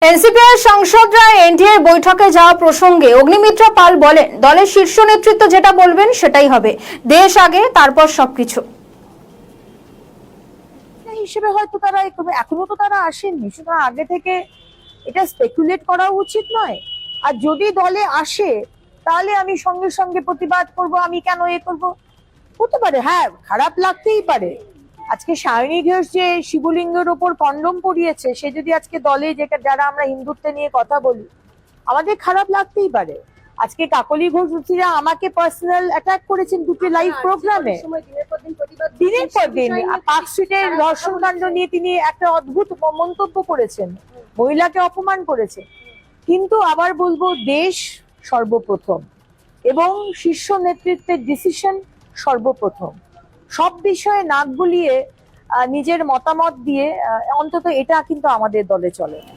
এনসিপির সাংসদরা এনডিএ বৈঠকে যাওয়া প্রসঙ্গে অগ্নিমিত্রা পাল বলেন, দলের শীর্ষ নেতৃত্ব যেটা বলবেন সেটাই হবে, দেশ আগে তারপর সবকিছু। হিসেবে হয়তো তারা এখনো তো তারা আসেননি, সুতরাং আগে থেকে এটা স্পেকুলেট করা উচিত নয়। আর যদি দলে আসে তাহলে আমি সঙ্গে সঙ্গে প্রতিবাদ করব, আমি কেন করব, হতে পারে, হ্যাঁ খারাপ লাগতেই পারে। আজকে সায়নী ঘোষ যে শিবলিঙ্গের ওপর কন্ডম পরিয়েছে, সে যদি আজকে দলে, যেটা যারা আমরা হিন্দুত্ব নিয়ে কথা বলি, আমাদের খারাপ লাগতেই পারে। আজকে কাকলি ঘোষরা আমাকে পার্সোনাল অ্যাটাক করেছেন দুটো লাইভ প্রোগ্রামে, দিনের পর দিন পার্ক স্ট্রিটের ধর্ষণ কাণ্ড নিয়ে তিনি একটা অদ্ভুত মন্তব্য করেছেন, মহিলাকে অপমান করেছে। কিন্তু আবার বলবো, দেশ সর্বপ্রথম এবং শীর্ষ নেতৃত্বের ডিসিশন সর্বপ্রথম। সব বিষয়ে নাক গলিয়ে নিজের মতামত দিয়ে অন্তত এটা কিন্তু আমাদের দলে চলে না।